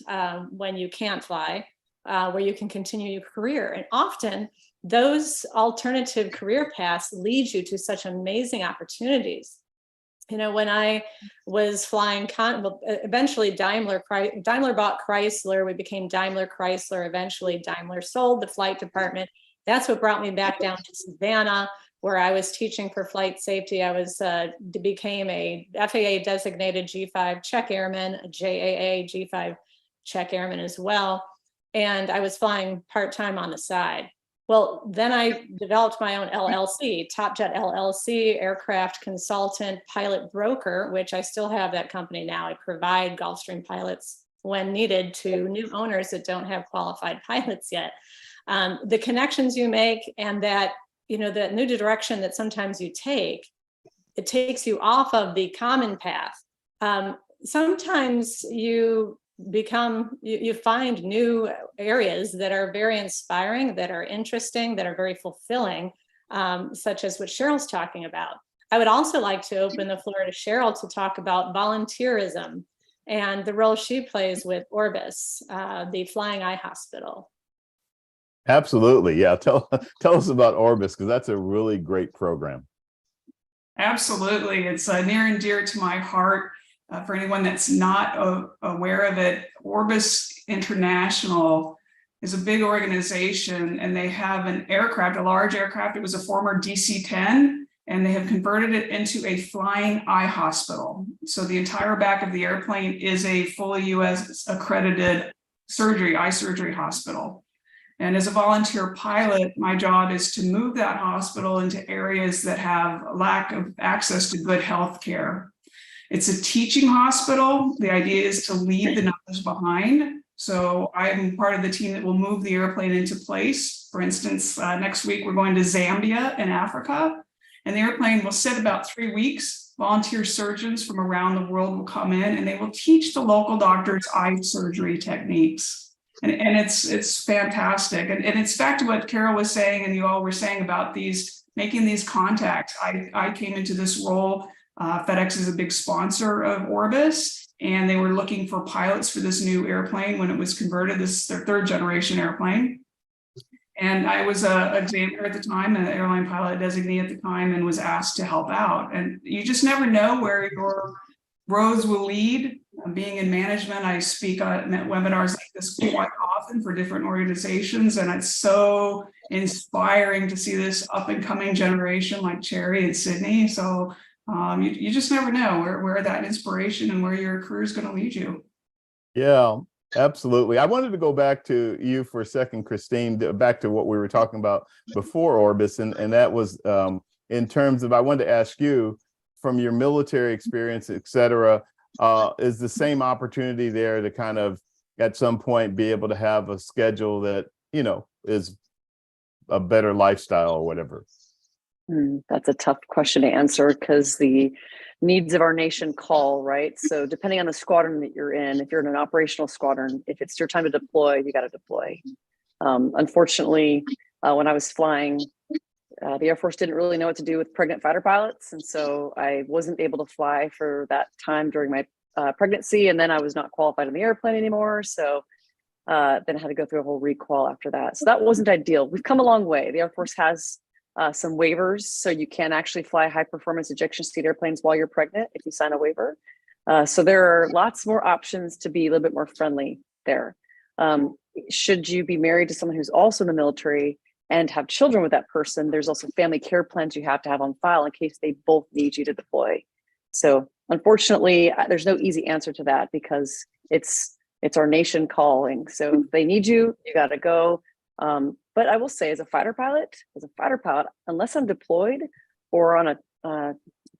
when you can't fly, where you can continue your career. And often those alternative career paths lead you to such amazing opportunities. When I was flying, eventually Daimler bought Chrysler. We became Daimler Chrysler. Eventually Daimler sold the flight department. That's what brought me back down to Savannah, where I was teaching for flight safety. I became a FAA designated G5 check airman, a JAA G5 check airman as well. And I was flying part-time on the side. Well, then I developed my own LLC, Top Jet LLC, aircraft consultant, pilot broker, which I still have that company now. I provide Gulfstream pilots when needed to new owners that don't have qualified pilots yet. The connections you make and that, that new direction that sometimes you take, it takes you off of the common path. Sometimes you find new areas that are very inspiring, that are interesting, that are very fulfilling, such as what Cheryl's talking about. I would also like to open the floor to Cheryl to talk about volunteerism and the role she plays with Orbis, the Flying Eye Hospital. Absolutely. Yeah. Tell us about Orbis, because that's a really great program. Absolutely. It's near and dear to my heart. For anyone that's not aware of it, Orbis International is a big organization, and they have an aircraft, a large aircraft. It was a former DC-10, and they have converted it into a flying eye hospital. So the entire back of the airplane is a fully US accredited eye surgery hospital. And as a volunteer pilot, my job is to move that hospital into areas that have a lack of access to good health care. It's a teaching hospital. The idea is to leave the numbers behind. So I'm part of the team that will move the airplane into place. For instance, next week we're going to Zambia in Africa, and the airplane will sit about 3 weeks. Volunteer surgeons from around the world will come in, and they will teach the local doctors eye surgery techniques. And it's fantastic. And it's back to what Carol was saying and you all were saying about making these contacts. I came into this role. FedEx is a big sponsor of Orbis, and they were looking for pilots for this new airplane when it was converted. This is their third generation airplane. And I was an examiner at the time, an airline pilot designee at the time, and was asked to help out. And you just never know where your roads will lead. Being in management, I speak at webinars like this quite often for different organizations, and it's so inspiring to see this up and coming generation like Cherry and Sydney. So you just never know where that inspiration and where your career is going to lead you. Yeah, absolutely. I wanted to go back to you for a second, Christine, back to what we were talking about before Orbis, and that was in terms of, I wanted to ask you, from your military experience, et cetera, is the same opportunity there to kind of at some point be able to have a schedule that, is a better lifestyle or whatever? That's a tough question to answer because the needs of our nation call, right? So depending on the squadron that you're in, if you're in an operational squadron, if it's your time to deploy, you got to deploy. Unfortunately, when I was flying, the Air Force didn't really know what to do with pregnant fighter pilots. And so I wasn't able to fly for that time during my pregnancy, and then I was not qualified on the airplane anymore. So then I had to go through a whole requal after that. So that wasn't ideal. We've come a long way. The Air Force has some waivers, so you can actually fly high performance ejection seat airplanes while you're pregnant if you sign a waiver. So there are lots more options to be a little bit more friendly there. Should you be married to someone who's also in the military and have children with that person, there's also family care plans you have to have on file in case they both need you to deploy. So unfortunately, there's no easy answer to that because it's our nation calling. So if they need you, you got to go. But I will say, as a fighter pilot, unless I'm deployed or on a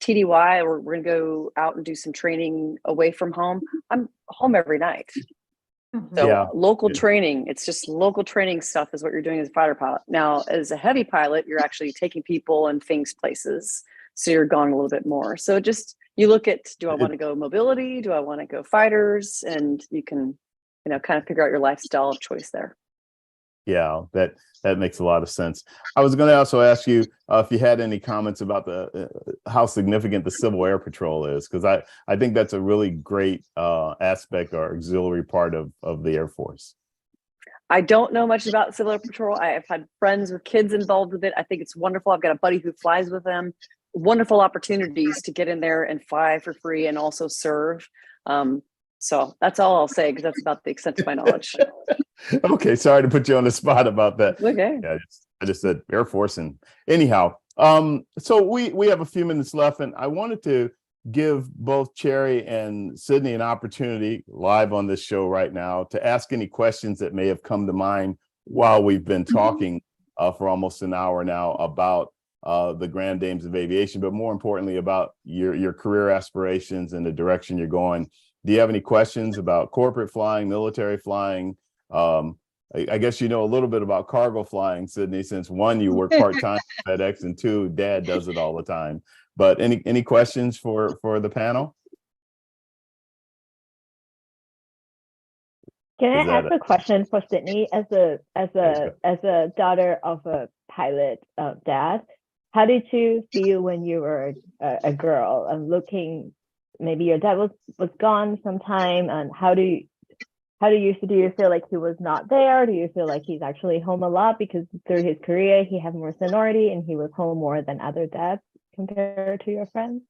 TDY, or we're going to go out and do some training away from home, I'm home every night. So local training, it's just local training stuff is what you're doing as a fighter pilot. Now, as a heavy pilot, you're actually taking people and things places. So you're gone a little bit more. So just, you look at, do I want to go mobility? Do I want to go fighters? And you can, kind of figure out your lifestyle of choice there. Yeah, that makes a lot of sense. I was going to also ask you if you had any comments about how significant the Civil Air Patrol is, because I think that's a really great aspect or auxiliary part of the Air Force. I don't know much about Civil Air Patrol. I have had friends with kids involved with it. I think it's wonderful. I've got a buddy who flies with them. Wonderful opportunities to get in there and fly for free and also serve. So that's all I'll say, because that's about the extent of my knowledge. Okay, sorry to put you on the spot about that. Okay. Yeah, I just said Air Force, and anyhow, so we have a few minutes left, and I wanted to give both Cherry and Sydney an opportunity live on this show right now to ask any questions that may have come to mind while we've been talking for almost an hour now about the Grand Dames of Aviation, but more importantly about your career aspirations and the direction you're going. Do you have any questions about corporate flying, military flying? I guess you know a little bit about cargo flying, Sydney, since one, you work part-time at FedEx, and two, Dad does it all the time. But any questions for the panel? Can I ask a question for Sydney as a daughter of a pilot dad? How did you feel when you were a girl and looking? Maybe your dad was gone sometime, and how do you feel like he was not there? Do you feel like he's actually home a lot because through his career he had more seniority and he was home more than other dads compared to your friends?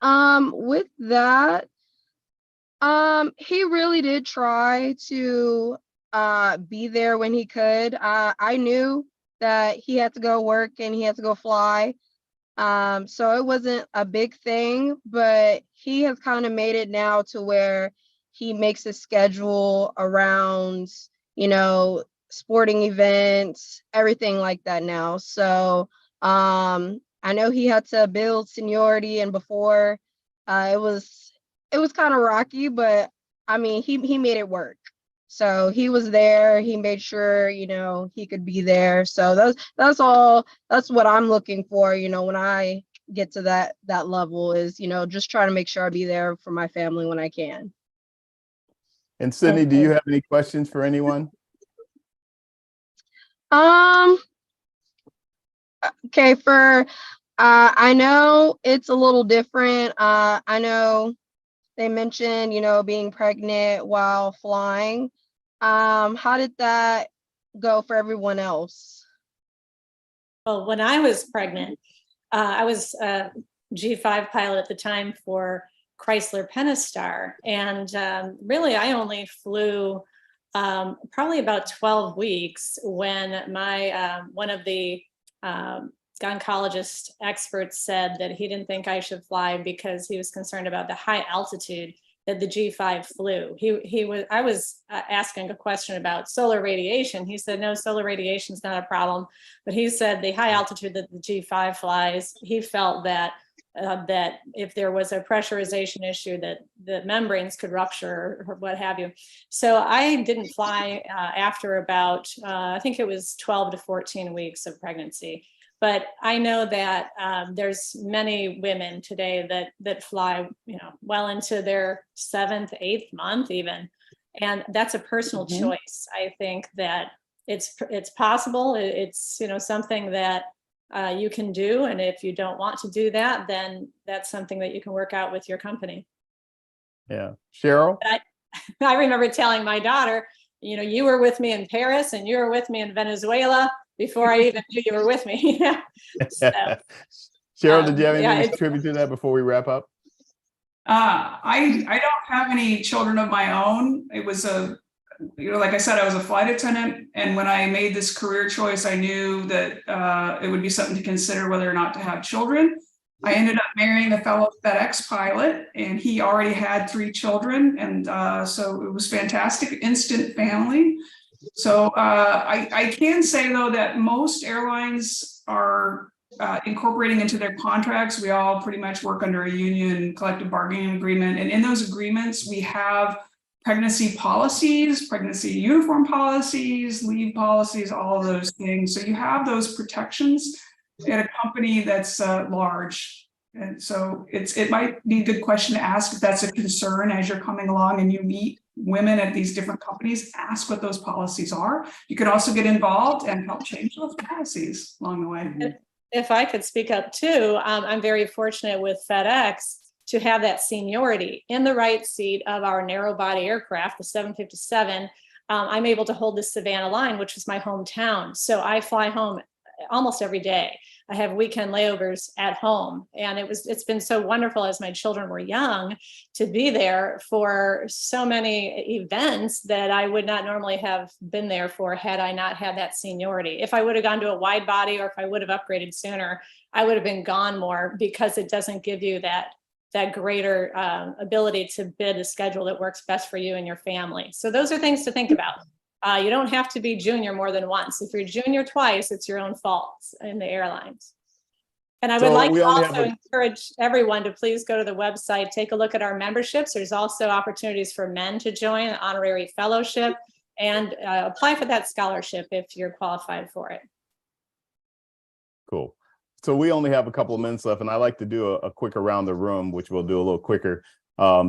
With that, he really did try to be there when he could. I knew that he had to go work and he had to go fly. So it wasn't a big thing, but he has kind of made it now to where he makes a schedule around, sporting events, everything like that now. So I know he had to build seniority, and before it was kind of rocky, but I mean, he made it work. So he was there. He made sure, he could be there. So that's what I'm looking for, when I get to that level is, just trying to make sure I be there for my family when I can. And Sydney, do you have any questions for anyone? Okay, I know it's a little different. I know they mentioned, being pregnant while flying. How did that go for everyone else? Well, when I was pregnant, I was a G5 pilot at the time for Chrysler Pentastar. And really, I only flew probably about 12 weeks when my one of the oncologist experts said that he didn't think I should fly because he was concerned about the high altitude that the G5 flew. I was asking a question about solar radiation. He said, no, solar radiation is not a problem. But he said the high altitude that the G5 flies, he felt that if there was a pressurization issue that the membranes could rupture or what have you. So I didn't fly after about, I think it was 12 to 14 weeks of pregnancy. But I know that there's many women today that fly, well into their 7th, 8th month even, and that's a personal choice. I think that it's possible. It's something that you can do. And if you don't want to do that, then that's something that you can work out with your company. Yeah. Cheryl? I remember telling my daughter, you know, you were with me in Paris and you were with me in Venezuela before I even knew you were with me. So, Cheryl, did you have yeah, anything to contribute to that before we wrap up? I don't have any children of my own. It was like I said, I was a flight attendant, and when I made this career choice, I knew that it would be something to consider whether or not to have children. I ended up marrying a fellow FedEx pilot, and he already had 3 children, and so it was fantastic, instant family. So I can say though that most airlines are incorporating into their contracts. We all pretty much work under a union collective bargaining agreement, and in those agreements we have pregnancy policies, pregnancy uniform policies, leave policies, all of those things. So you have those protections at a company that's large. And so it might be a good question to ask if that's a concern as you're coming along and you meet women at these different companies. Ask what those policies are. You could also get involved and help change those policies along the way. If I could speak up too, I'm very fortunate with FedEx to have that seniority in the right seat of our narrow body aircraft, the 757. I'm able to hold the Savannah line, which is my hometown. So I fly home almost every day. I have weekend layovers at home, and it's been so wonderful as my children were young to be there for so many events that I would not normally have been there for had I not had that seniority. If I would have gone to a wide body or if I would have upgraded sooner, I would have been gone more, because it doesn't give you that greater ability to bid a schedule that works best for you and your family. So those are things to think about. You don't have to be junior more than once. If you're junior twice, it's your own fault in the airlines. And I would like to also encourage everyone to please go to the website, take a look at our memberships. There's also opportunities for men to join an honorary fellowship, and apply for that scholarship if you're qualified for it. Cool. So we only have a couple of minutes left, and I like to do a quick around the room, which we'll do a little quicker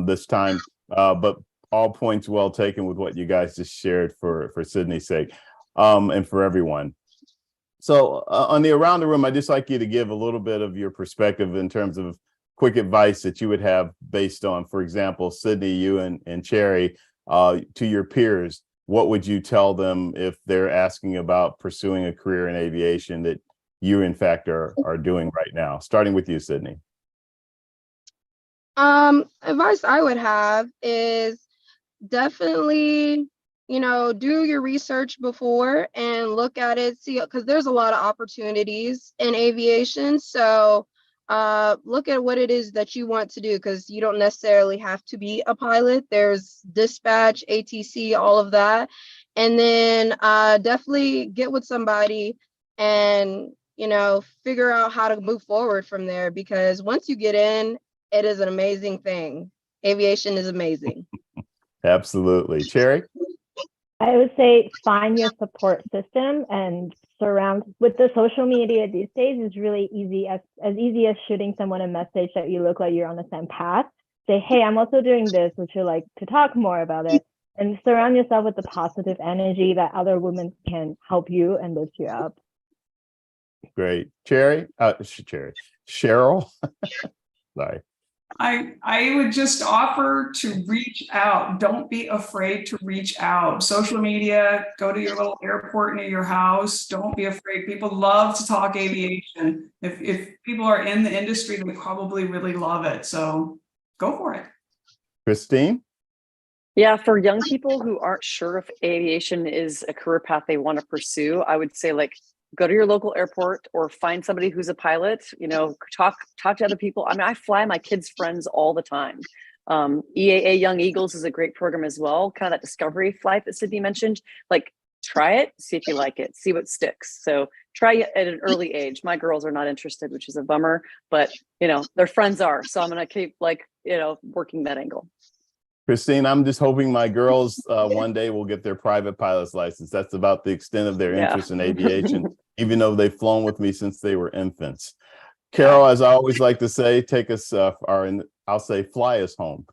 this time. But all points well taken with what you guys just shared for Sydney's sake, and for everyone. So on the around the room, I'd just like you to give a little bit of your perspective in terms of quick advice that you would have based on, for example, Sydney, you and Cherry, to your peers. What would you tell them if they're asking about pursuing a career in aviation that you, in fact, are doing right now? Starting with you, Sydney. Advice I would have is definitely, do your research before and look at it, see, because there's a lot of opportunities in aviation. So look at what it is that you want to do, because you don't necessarily have to be a pilot. There's dispatch, ATC, all of that. And then definitely get with somebody and, figure out how to move forward from there, because once you get in, it is an amazing thing. Aviation is amazing. Absolutely. Cherry? I would say find your support system and surround with the social media these days is really easy, as easy as shooting someone a message that you look like you're on the same path. Say, hey, I'm also doing this. Would you like to talk more about it? And surround yourself with the positive energy that other women can help you and lift you up. Great. Cheryl? Sorry. I would just offer to reach out. Don't be afraid to reach out. Social media, go to your little airport near your house. Don't be afraid. People love to talk aviation. If people are in the industry, they probably really love it. So go for it. Christine? Yeah, for young people who aren't sure if aviation is a career path they want to pursue, I would say go to your local airport or find somebody who's a pilot, talk to other people. I mean, I fly my kids' friends all the time. EAA Young Eagles is a great program as well. Kind of that discovery flight that Sydney mentioned, try it, see if you like it, see what sticks. So try it at an early age. My girls are not interested, which is a bummer, but their friends are. So I'm going to keep working that angle. Christine, I'm just hoping my girls one day will get their private pilot's license. That's about the extent of their interest in aviation, even though they've flown with me since they were infants. Carol, as I always like to say, take us our I'll say fly us home.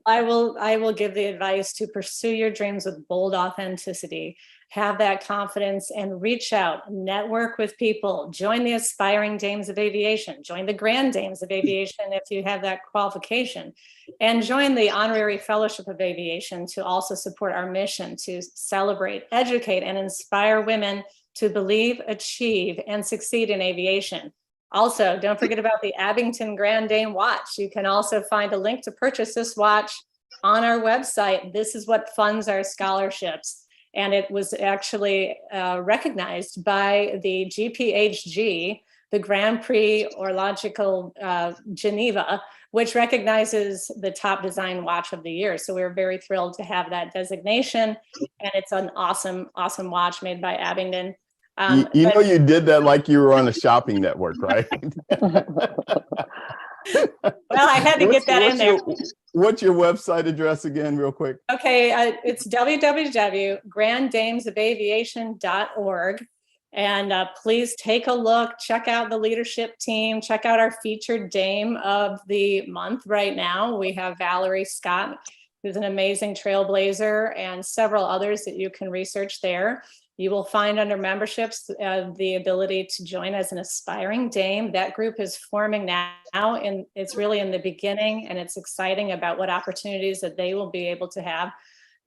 I will give the advice to pursue your dreams with bold authenticity, have that confidence, and reach out, network with people, join the aspiring dames of aviation, join the Grand Dames of Aviation if you have that qualification, and join the Honorary Fellowship of Aviation to also support our mission to celebrate, educate, and inspire women to believe, achieve, and succeed in aviation. Also, don't forget about the Abington Grand Dame watch. You can also find a link to purchase this watch on our website. This is what funds our scholarships. And it was actually recognized by the GPHG, the Grand Prix Horological Geneva, which recognizes the top design watch of the year. So we're very thrilled to have that designation. And it's an awesome, awesome watch made by Abington. You know, you did that like you were on a shopping network, right? Well, I had to get that in there. What's your website address again, real quick? Okay, it's www.granddamesofaviation.org. And please take a look, check out the leadership team, check out our featured dame of the month right now. We have Valerie Scott, who's an amazing trailblazer, and several others that you can research there. You will find under memberships the ability to join as an aspiring dame. That group is forming now, and it's really in the beginning, and it's exciting about what opportunities that they will be able to have.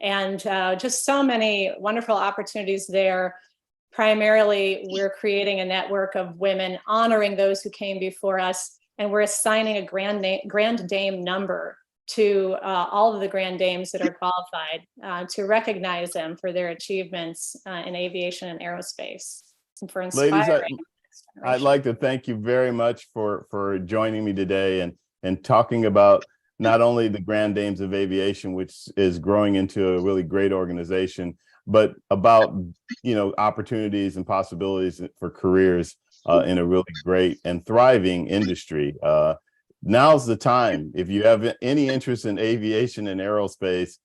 And just so many wonderful opportunities there. Primarily, we're creating a network of women honoring those who came before us, and we're assigning a Grand Dame number to all of the Grand Dames that are qualified to recognize them for their achievements in aviation and aerospace, and for inspiring. Ladies, I'd like to thank you very much for joining me today and talking about not only the Grand Dames of Aviation, which is growing into a really great organization, but about, you know, opportunities and possibilities for careers in a really great and thriving industry. Now's the time. If you have any interest in aviation and aerospace,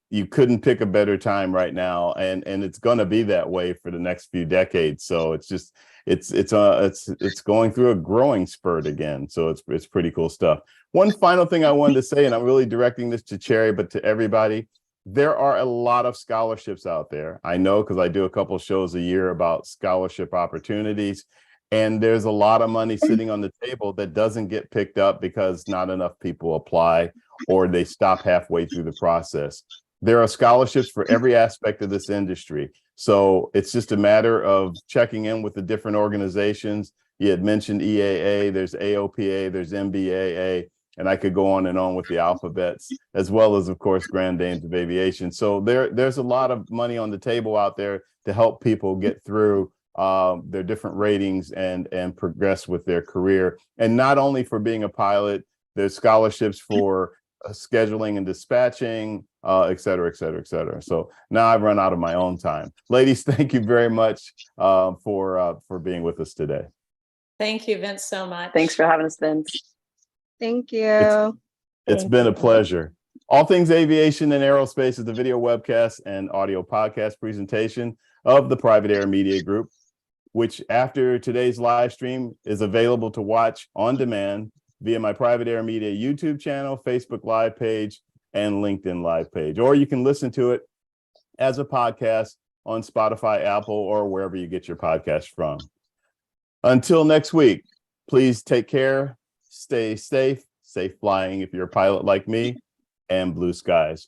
you couldn't pick a better time right now, and it's going to be that way for the next few decades. So it's just it's going through a growing spurt again. So it's pretty cool stuff. One final thing I wanted to say, and I'm really directing this to Cherry, but to everybody, there are a lot of scholarships out there. I know, because I do a couple shows a year about scholarship opportunities. And there's a lot of money sitting on the table that doesn't get picked up because not enough people apply, or they stop halfway through the process. There are scholarships for every aspect of this industry. So it's just a matter of checking in with the different organizations. You had mentioned EAA, there's AOPA, there's MBAA, and I could go on and on with the alphabets, as well as, of course, Grand Dames of Aviation. So there's a lot of money on the table out there to help people get through their different ratings and progress with their career. And not only for being a pilot, there's scholarships for scheduling and dispatching, et cetera, et cetera, et cetera. So now I've run out of my own time. Ladies, thank you very much for being with us today. Thank you, Vince, so much. Thanks for having us, Vince. Thank you. It's been a pleasure. All Things Aviation and Aerospace is the video webcast and audio podcast presentation of the Private Air Media Group, which after today's live stream is available to watch on demand via my Private Air Media YouTube channel, Facebook Live page, and LinkedIn Live page. Or you can listen to it as a podcast on Spotify, Apple, or wherever you get your podcast from. Until next week, please take care, stay safe flying if you're a pilot like me, and blue skies.